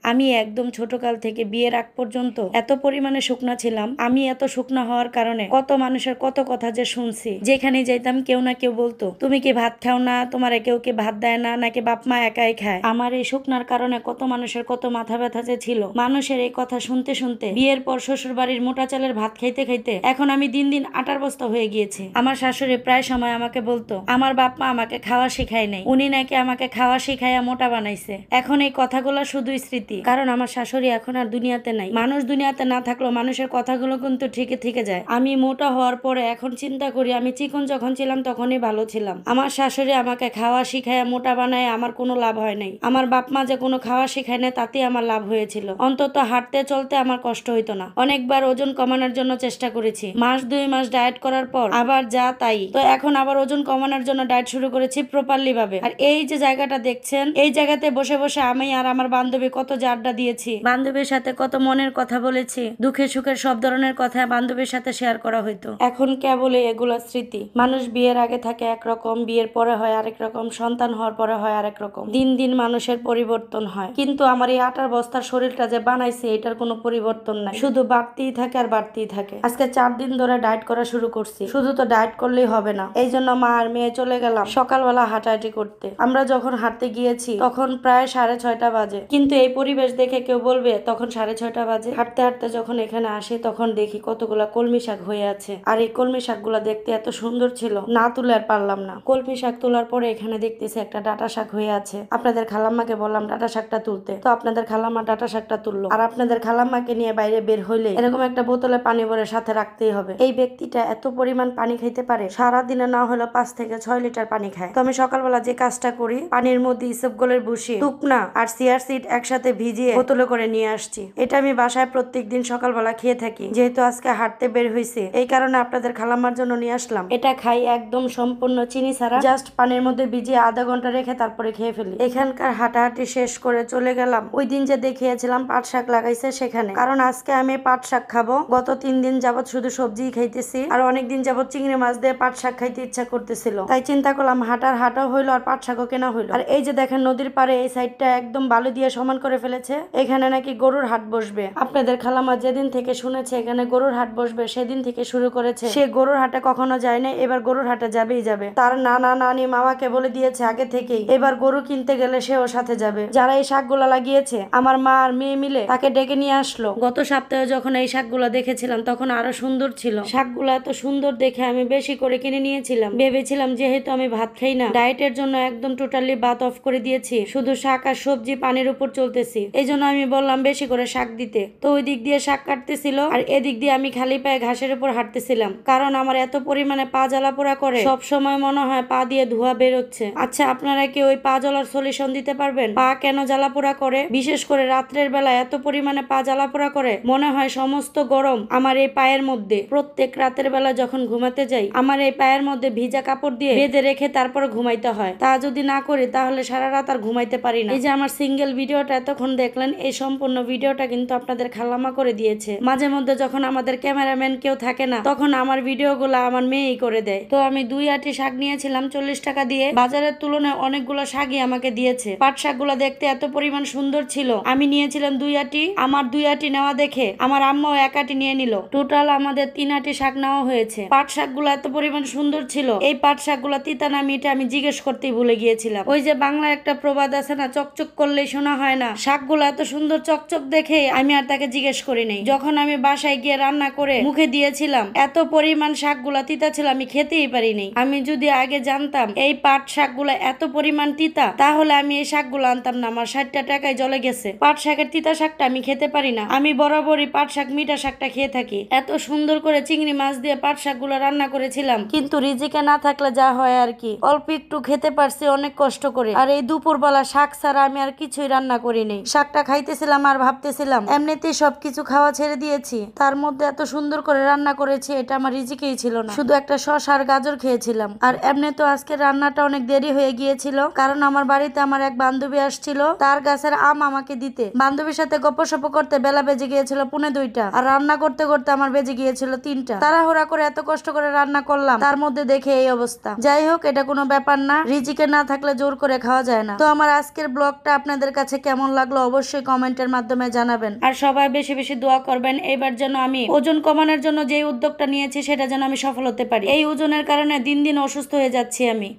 আমি একদম ছোটকাল থেকে বিয়ের আগ পর্যন্ত এত পরিমাণে শুকনা ছিলাম। আমি এত শুকনা হওয়ার কারণে কত মানুষের কত কথা যে শুনছি। যেখানে যাইতাম কেউ না কেউ বলতো, তুমি কি ভাত খাও না, তোমার কেউ কি ভাত দেয় না, নাকি বাপ মা একাই খায়। আমার এই শুকনার কারণে কত মানুষের কত মাথা ব্যথা যে ছিল। মানুষের এই কথা শুনতে শুনতে বিয়ের পর শ্বশুর বাড়ির মোটা চালের ভাত খাইতে খাইতে এখন আমি দিন দিন আটার বস্তা হয়ে গিয়েছি। আমার শাশুড়ি প্রায় সময় আমাকে বলতো, আমার বাপ মা আমাকে খাওয়া শিখায় নাই, উনি নাকি আমাকে খাওয়া শিখাইয়া মোটা বানাইছে। এখন এই কথাগুলো শুধুই স্মৃতি, কারণ আমার শাশুড়ি এখন আর দুনিয়াতে নাই। মানুষ দুনিয়াতে না থাকলেও মানুষের কথাগুলো কিন্তু ঠিকই থেকে যায়। আমি মোটা হওয়ার পরে এখন চিন্তা করি, আমি চিকন যখন ছিলাম তখনই ভালো ছিলাম। আমার শাশুড়ি আমাকে খাওয়া শিখাইয়া মোটা বানায় আমার কোনো লাভ হয় নাই। আমার বাপ মা যে কোনো খাওয়া শিখায় না, তাতেই আমার লাভ হয়েছিল। অন্তত হাঁটতে চলতে আমার কষ্ট হইতো না। অনেকবার ওজন কমানোর জন্য চেষ্টা করেছি, মাস 2 মাস ডায়েট করার পর আবার যা তাই। তো এখন আবার ওজন কমানোর জন্য ডায়েট শুরু করেছি প্রপারলি ভাবে। আর এই যে জায়গাটা দেখছেন, এই জায়গাতে বসে বসে আমি আর আমার বান্ধবী কত যে আড্ডা দিয়েছি, বান্ধবীর সাথে কত মনের কথা বলেছি, দুঃখে সুখের সব ধরনের কথা বান্ধবীর সাথে শেয়ার করা হইতো। এখন কেবল এগুলো স্মৃতি। মানুষ বিয়ের আগে থাকে একরকম, বিয়ের পরে হয় আরেক রকম, সন্তান হওয়ার পরে হয় আরেক রকম। দিন দিন মানুষের পরিবর্তন হয়, কিন্তু আমার এই আটার বস্তার শরীরটা যে বানাইছে এটার কোনো পরিবর্তন নাই, শুধু বাড়তেই থাকে আর বাড়তেই থাকে। আজকে 4 দিন ধরে ডায়েট করা শুরু করছি। শুধু তো ডায়েট করলেই হবে না, এই জন্য মা আর মেয়ে চলে গেলাম সকালবেলা হাঁটাহাঁটি করতে। আমরা যখন হাঁটতে গিয়েছি তখন প্রায় 6:30 বাজে, কিন্তু এই পরিবেশ দেখে কেউ বলবে তখন 6:30 বাজে। হাঁটতে হাঁটতে যখন এখানে আসি তখন দেখি কতগুলা কলমি শাক হয়ে আছে। আর এই কলমি শাকগুলা দেখতে এত সুন্দর ছিল, না তুলে আর পারলাম না। কলমি শাক তোলার পরে এখানে দেখতেছি একটা ডাটা শাক হয়ে আছে। আপনাদের খালাম্মাকে বললাম ডাটা শাকটা তুলতে, তো আপনাদের খালাম্মা ডাটা শাকটা তুললো। আর আপনাদের খালাম্মাকে নিয়ে বাইরে বের হইলে এরকম একটা বোতলে পানি ভরে সাথে রাখতেই হবে। এই ব্যক্তিটা এত পরিমাণ পানি খাইতে পারে, সারাদিনে না হলে 5 থেকে 6 লিটার পানি খায়। তো আমি সকালবেলা যে কাজটা করি, পানির মধ্যে ইসবগোলের ভুসি, শুকনা আর চিয়ার সিড একসাথে ভিজিয়ে বোতলে করে নিয়ে আসছি। এটা আমি বাসায় প্রত্যেকদিন সকালবেলা খেয়ে থাকি। যেহেতু আজকে হাঁটতে বের হয়েছে, এই কারণে আপনাদের খালাম্মার জন্য নিয়ে আসলাম। এটা খাই একদম সম্পূর্ণ চিনি ছাড়া, জাস্ট পানির মধ্যে ভিজিয়ে আধা ঘন্টা রেখে তারপরে খেয়ে ফেলি। এখানকার হাঁটাহাঁটি শেষ করে চলে গেলাম ওই দিন যে দেখিয়েছিলাম পাট শাক লাগাইছে সেখানে, কারণ আজকে আমি পাট শাক খাবো। গত 3 দিন যাবত শুধু সবজি খাইতেছি, আর অনেকদিন যাবত চিংড়ি মাছ দিয়ে পাট শাক খাইতে ইচ্ছা করতেছিল, তাই চিন্তা করলাম হাঁটাও হইলো আর পাট শাকও কেনা হইলো। আর এই যে দেখেন নদীর পাড়ে এই সাইডটা একদম বালু দিয়ে সমান করে ফেলেছে। এখানে নাকি গরুর হাট বসবে। আপনাদের খালামা যেদিন থেকে শুনেছে এখানে গরুর হাট বসবে সেদিন থেকে শুরু করেছে। সে গরুর হাটে কখনো যায় না, এবার গরুর হাটে যাবেই যাবে। তার নানা নানি মামাকে বলে দিয়েছে আগে থেকেই, এবার গরু কিনতে গেলে সেও সাথে যাবে। যারা এই শাকগুলা লাগিয়েছে আমার মা আর মেয়ে মিলে তাকে ডেকে নিয়ে আসলো। গত সপ্তাহে যখন এই শাকগুলা দেখেছিলাম তখন আরো সুন্দর ছিল। শাকগুলা এত সুন্দর দেখে আমি বেশি করে কিনে নিয়েছিলাম। ভেবেছিলাম যেহেতু আমি ভাত খাই না, ডায়েটের জন্য একদম টোটালি ভাত অফ করে দিয়েছি, শুধু শাক আর সবজি পানির উপর চলতেছি। এই জন্য আমি বললাম বেশি করে শাক দিতে। তো ওই দিক দিয়ে শাক কাটতেছিল আর এদিক দিয়ে আমি খালি পায়ে ঘাসের উপর হাঁটতেছিলাম, কারণ আমার এত পরিমাণে পা জ্বালা পোড়া করে, সব সময় মনে হয় পা দিয়ে ধোঁয়া বেরোচ্ছে। আচ্ছা, আপনারা কি ওই পা জ্বালার সলিউশন দিতে পারবেন? পা কেন জ্বালা পোড়া করে, বিশেষ করে রাত্রের বেলা এত পরিমাণে পা জ্বালা পোড়া করে, মনে হয় সমস্ত গরম আমার এই পায়ের মধ্যে। প্রত্যেক রাতের বেলা যখন ঘুমাতে যাই আমার এই পায়ের মধ্যে ভিজা কাপড় দিয়ে বেঁধে রেখে তারপর ঘুমাইতে হয়। তা যদি না করি তাহলে সারা রাত আর ঘুমাইতে পারি না। এই যে আমার সিঙ্গেল ভিডিওটা এতক্ষণ দেখলেন, এই সম্পূর্ণ ভিডিওটা কিন্তু আপনাদের খালাম্মা করে দিয়েছে। মাঝে মধ্যে যখন আমাদের ক্যামেরাম্যান কেউ থাকে না তখন আমার ভিডিওগুলো আমার মেয়েই করে দেয়। তো আমি 2 আটি শাক নিয়েছিলাম 40 টাকা দিয়ে। বাজারের তুলনায় অনেকগুলো শাকই আমাকে দিয়েছে। পাট শাকগুলো দেখতে এত পরিমাণ সুন্দর ছিল, আমি নিয়েছিলাম 2 আটি। আমার 2 আটি নেওয়া দেখে আমার আম্মাও 1 আটি নিয়ে নিল। টোটাল আমাদের 3 আটি শাক নেওয়া হয়েছে। পাট শাকগুলো এত পরিমাণ সুন্দর ছিল, এই পাট শাকগুলো তিতা না মিঠা আমি জিজ্ঞেস করতেই ভুলে গিয়েছিলাম। ওই যে বাংলা একটা প্রবাদ আছে না, চকচক করলেই শোনা হয় না। শাকগুলো এত সুন্দর চকচক দেখে আমি আর তাকে জিজ্ঞেস করি নাই। যখন আমি বাসায় গিয়ে রান্না করে মুখে দিয়েছিলাম, এত পরিমাণ শাকগুলা তিতা ছিল আমি খেতেই পারিনি। আমি যদি আগে জানতাম এই পাট শাকগুলা এত পরিমাণ তিতা, তাহলে আমি এই শাকগুলো আনতাম না। আমার 60 টাকায় জ্বলে গেছে। পাট শাকের তিতা শাকটা আমি খেতে পারি না। আমি বরাবরই পাট শাক মিঠা শাকটা খেয়ে থাকি। এত সুন্দর করে চিংড়ি মাছ দিয়ে পাট শাকগুলো রান্না করেছিলাম, কিন্তু রিজিকে না থাকলে যা হয় আর কি, অল্প একটু খেতে পারছি অনেক কষ্ট করে। আর এই দুপুরবেলা শাক ছাড়া আমি আর কিছুই রান্না করিনি। শাকটা খাইতেছিলাম আর ভাবতেছিলাম এমনিতেই সবকিছু খাওয়া ছেড়ে দিয়েছি, তার মধ্যে এত সুন্দর করে রান্না করেছি, এটা আমার রিজিকেই ছিল না। শুধু একটা শসা আর গাজর খেয়েছিলাম। আর এমনি তো আজকে রান্নাটা অনেক দেরি হয়ে গিয়েছিল, কারণ আমার বাড়িতে আমার এক বান্ধবী আসছিল তার গাছের আম আমাকে দিতে। বান্ধবীর সাথে গপ্পসপ করতে বেলা বেজে গিয়েছিল 1:45, আর রান্না করতে করতে আমার বেজে গিয়েছিল 3টা। তাড়াহুড়া করে এত কষ্ট করে রান্না করলাম, তার মধ্যে দেখে এই অবস্থা। যাই হোক, এটা কোনো ব্যাপার না, রিজিকে না থাকলে জোর করে খাওয়া যায় না। তো আমার আজকের ব্লগটা আপনাদের কাছে কেমন লাগলো সেগুলো অবশ্যই কমেন্টের মাধ্যমে জানাবেন। আর সবাই বেশি বেশি দোয়া করবেন এবার যেন আমি ওজন কমানোর জন্য যে উদ্যোগটা নিয়েছি সেটা যেন আমি সফল হতে পারি। এই ওজনের কারণে দিন দিন অসুস্থ হয়ে যাচ্ছি আমি।